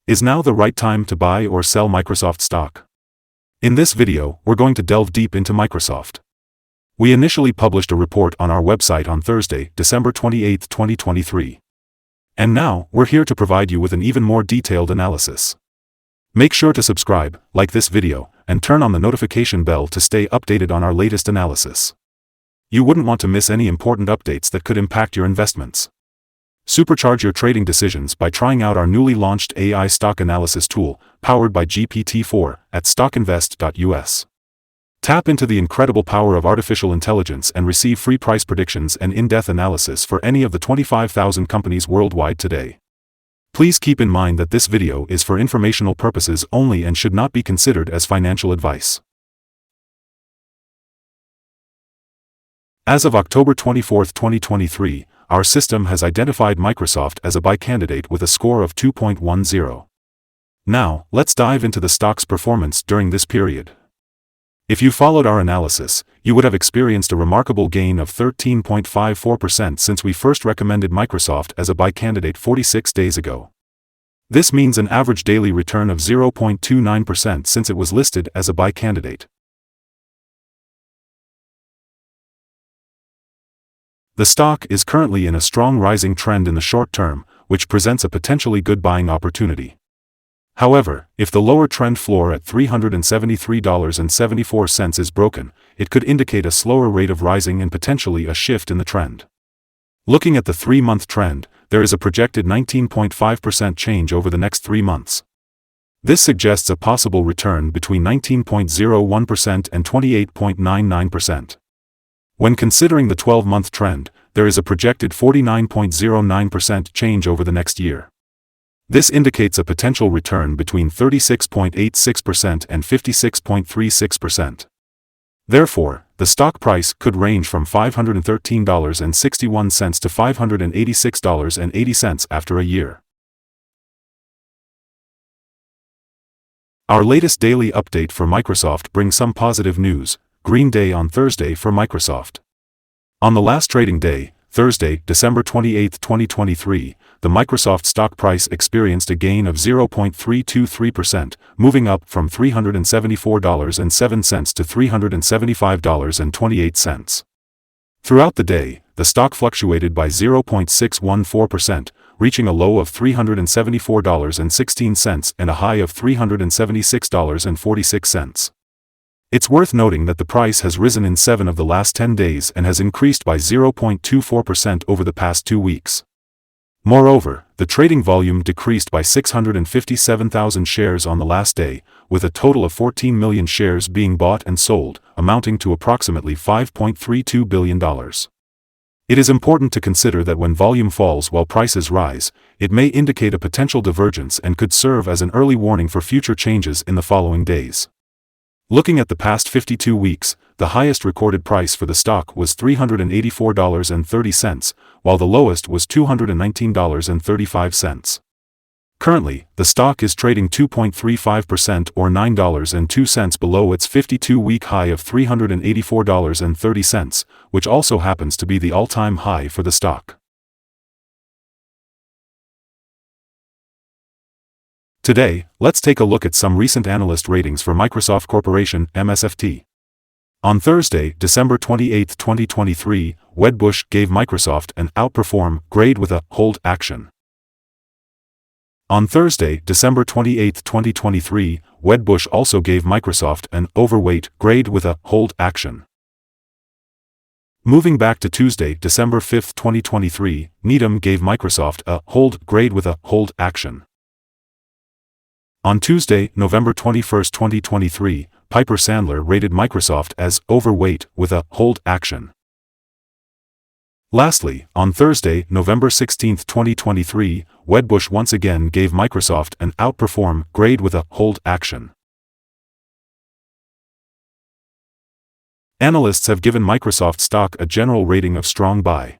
Is now the right time to buy or sell Microsoft stock? In this video, we're going to delve deep into Microsoft. We initially published a report on our website on Thursday, December 28, 2023. And now, we're here to provide you with an even more detailed analysis. Make sure to subscribe, like this video, and turn on the notification bell to stay updated on our latest analysis. You wouldn't want to miss any important updates that could impact your investments. Supercharge your trading decisions by trying out our newly launched AI stock analysis tool, powered by GPT-4, at StockInvest.us. Tap into the incredible power of artificial intelligence and receive free price predictions and in-depth analysis for any of the 25,000 companies worldwide today. Please keep in mind that this video is for informational purposes only and should not be considered as financial advice. As of October 24, 2023, our system has identified Microsoft as a buy candidate with a score of 2.10. Now, let's dive into the stock's performance during this period. If you followed our analysis, you would have experienced a remarkable gain of 13.54% since we first recommended Microsoft as a buy candidate 46 days ago. This means an average daily return of 0.29% since it was listed as a buy candidate. The stock is currently in a strong rising trend in the short term, which presents a potentially good buying opportunity. However, if the lower trend floor at $373.74 is broken, it could indicate a slower rate of rising and potentially a shift in the trend. Looking at the 3-month trend, there is a projected 19.5% change over the next 3 months. This suggests a possible return between 19.01% and 28.99%. When considering the 12-month trend, there is a projected 49.09% change over the next year. This indicates a potential return between 36.86% and 56.36%. Therefore, the stock price could range from $513.61 to $586.80 after a year. Our latest daily update for Microsoft brings some positive news. Green day on Thursday for Microsoft. On the last trading day, Thursday, December 28, 2023, the Microsoft stock price experienced a gain of 0.323%, moving up from $374.07 to $375.28. Throughout the day, the stock fluctuated by 0.614%, reaching a low of $374.16 and a high of $376.46. It's worth noting that the price has risen in 7 of the last 10 days and has increased by 0.24% over the past 2 weeks. Moreover, the trading volume decreased by 657,000 shares on the last day, with a total of 14 million shares being bought and sold, amounting to approximately $5.32 billion. It is important to consider that when volume falls while prices rise, it may indicate a potential divergence and could serve as an early warning for future changes in the following days. Looking at the past 52 weeks, the highest recorded price for the stock was $384.30, while the lowest was $219.35. Currently, the stock is trading 2.35% or $9.02 below its 52-week high of $384.30, which also happens to be the all-time high for the stock. Today, let's take a look at some recent analyst ratings for Microsoft Corporation, MSFT. On Thursday, December 28, 2023, Wedbush gave Microsoft an outperform grade with a hold action. On Thursday, December 28, 2023, Wedbush also gave Microsoft an overweight grade with a hold action. Moving back to Tuesday, December 5, 2023, Needham gave Microsoft a hold grade with a hold action. On Tuesday, November 21, 2023, Piper Sandler rated Microsoft as overweight with a hold action. Lastly, on Thursday, November 16, 2023, Wedbush once again gave Microsoft an outperform grade with a hold action. Analysts have given Microsoft stock a general rating of strong buy.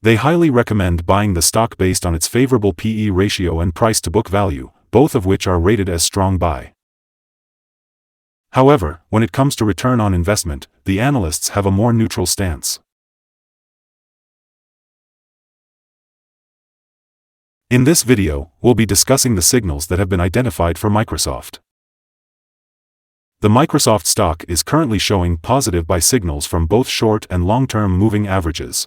They highly recommend buying the stock based on its favorable PE ratio and price-to-book value, both of which are rated as strong buy. However, when it comes to return on investment, the analysts have a more neutral stance. In this video, we'll be discussing the signals that have been identified for Microsoft. The Microsoft stock is currently showing positive buy signals from both short and long-term moving averages.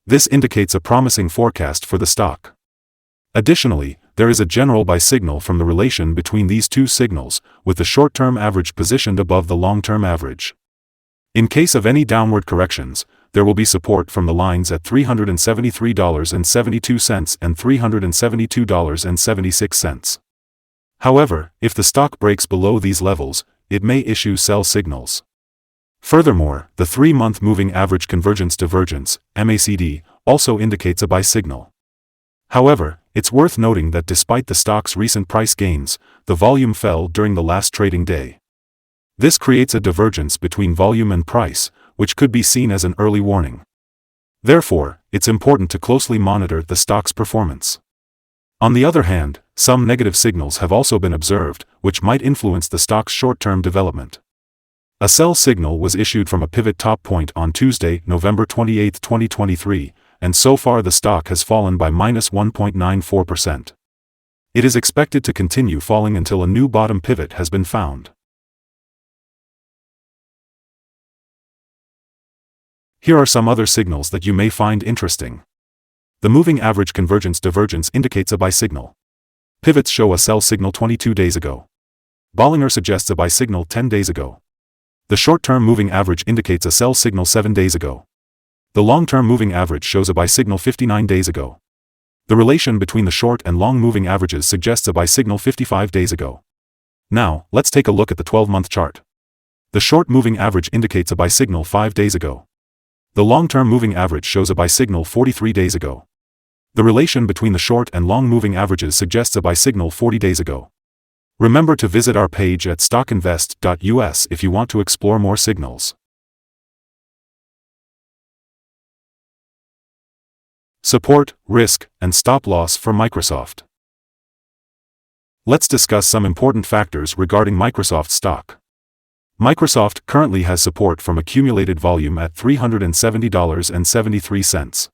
This indicates a promising forecast for the stock. Additionally, there is a general buy signal from the relation between these two signals, with the short-term average positioned above the long-term average. In case of any downward corrections, there will be support from the lines at $373.72 and $372.76. However, if the stock breaks below these levels, it may issue sell signals. Furthermore, the 3-month moving average convergence divergence, MACD, also indicates a buy signal. However, it's worth noting that despite the stock's recent price gains, the volume fell during the last trading day. This creates a divergence between volume and price, which could be seen as an early warning. Therefore, it's important to closely monitor the stock's performance. On the other hand, some negative signals have also been observed, which might influence the stock's short-term development. A sell signal was issued from a pivot top point on Tuesday, November 28, 2023, and so far the stock has fallen by -1.94%. It is expected to continue falling until a new bottom pivot has been found. Here are some other signals that you may find interesting. The moving average convergence divergence indicates a buy signal. Pivots show a sell signal 22 days ago. Bollinger suggests a buy signal 10 days ago. The short-term moving average indicates a sell signal 7 days ago. The long-term moving average shows a buy signal 59 days ago. The relation between the short and long moving averages suggests a buy signal 55 days ago. Now, let's take a look at the 12-month chart. The short moving average indicates a buy signal 5 days ago. The long-term moving average shows a buy signal 43 days ago. The relation between the short and long moving averages suggests a buy signal 40 days ago. Remember to visit our page at StockInvest.us if you want to explore more signals. Support, risk, and stop loss for Microsoft. Let's discuss some important factors regarding Microsoft stock. Microsoft currently has support from accumulated volume at $370.73.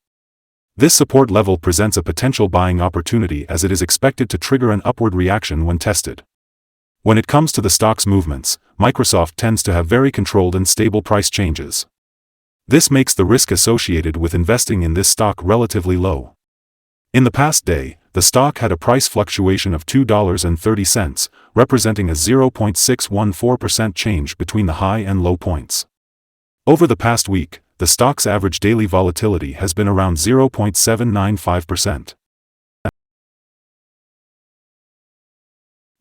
This support level presents a potential buying opportunity as it is expected to trigger an upward reaction when tested. When it comes to the stock's movements, Microsoft tends to have very controlled and stable price changes. This makes the risk associated with investing in this stock relatively low. In the past day, the stock had a price fluctuation of $2.30, representing a 0.614% change between the high and low points. Over the past week, the stock's average daily volatility has been around 0.795%.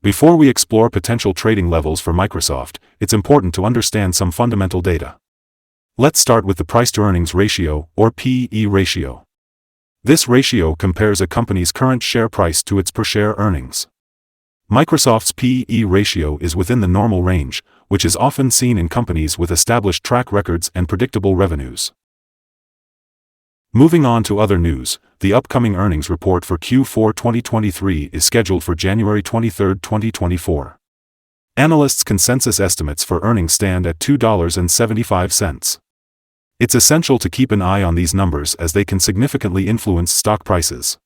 Before we explore potential trading levels for Microsoft, it's important to understand some fundamental data. Let's start with the price-to-earnings ratio, or P/E ratio. This ratio compares a company's current share price to its per-share earnings. Microsoft's P/E ratio is within the normal range, which is often seen in companies with established track records and predictable revenues. Moving on to other news, the upcoming earnings report for Q4 2023 is scheduled for January 23, 2024. Analysts' consensus estimates for earnings stand at $2.75. It's essential to keep an eye on these numbers as they can significantly influence stock prices.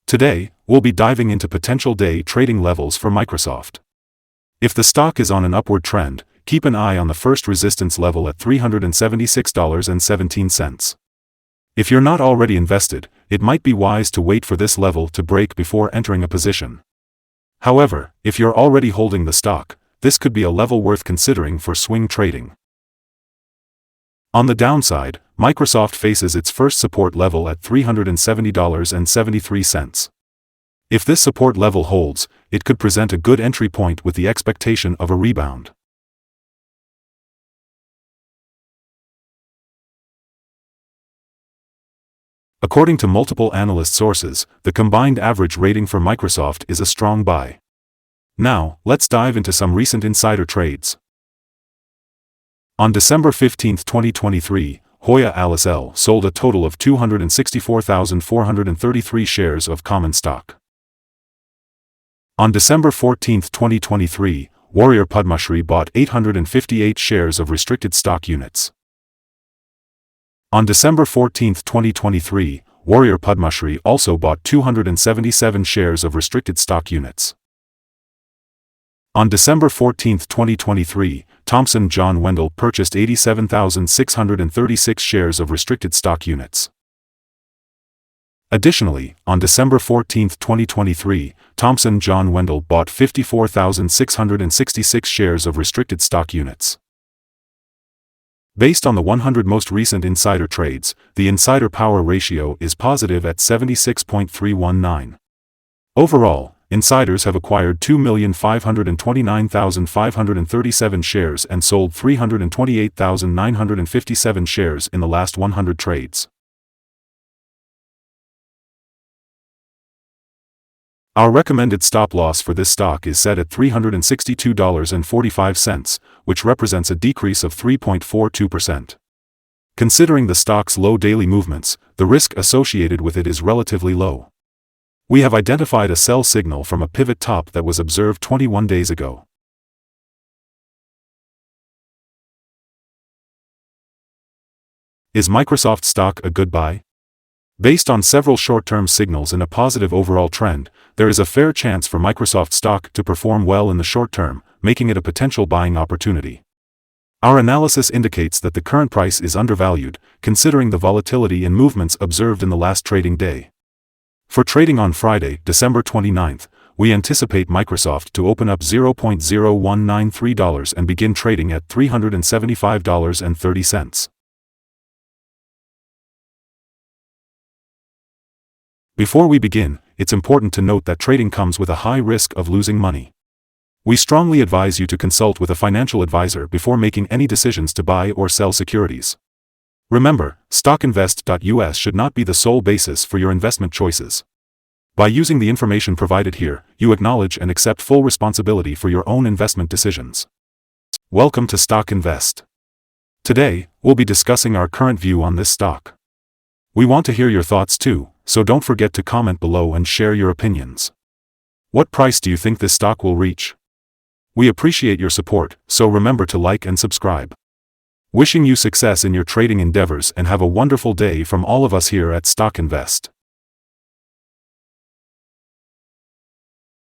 Today, we'll be diving into potential day trading levels for Microsoft. If the stock is on an upward trend, keep an eye on the first resistance level at $376.17. If you're not already invested, it might be wise to wait for this level to break before entering a position. However, if you're already holding the stock, this could be a level worth considering for swing trading. On the downside, Microsoft faces its first support level at $370.73. If this support level holds, it could present a good entry point with the expectation of a rebound. According to multiple analyst sources, the combined average rating for Microsoft is a strong buy. Now, let's dive into some recent insider trades. On December 15, 2023, Hoya Alisel sold a total of 264,433 shares of common stock. On December 14, 2023, Warrior Padmashri bought 858 shares of restricted stock units. On December 14, 2023, Warrior Padmashri also bought 277 shares of restricted stock units. On December 14, 2023, Thompson John Wendell purchased 87,636 shares of restricted stock units. Additionally, on December 14, 2023, Thompson John Wendell bought 54,666 shares of restricted stock units. Based on the 100 most recent insider trades, the insider power ratio is positive at 76.319. Overall, insiders have acquired 2,529,537 shares and sold 328,957 shares in the last 100 trades. Our recommended stop loss for this stock is set at $362.45, which represents a decrease of 3.42%. Considering the stock's low daily movements, the risk associated with it is relatively low. We have identified a sell signal from a pivot top that was observed 21 days ago. Is Microsoft stock a good buy? Based on several short-term signals and a positive overall trend, there is a fair chance for Microsoft stock to perform well in the short term, making it a potential buying opportunity. Our analysis indicates that the current price is undervalued, considering the volatility and movements observed in the last trading day. For trading on Friday, December 29th, we anticipate Microsoft to open up $0.0193 and begin trading at $375.30. Before we begin, it's important to note that trading comes with a high risk of losing money. We strongly advise you to consult with a financial advisor before making any decisions to buy or sell securities. Remember, StockInvest.us should not be the sole basis for your investment choices. By using the information provided here, you acknowledge and accept full responsibility for your own investment decisions. Welcome to Stock Invest. Today, we'll be discussing our current view on this stock. We want to hear your thoughts too, so don't forget to comment below and share your opinions. What price do you think this stock will reach? We appreciate your support, so remember to like and subscribe. Wishing you success in your trading endeavors and have a wonderful day from all of us here at Stock Invest.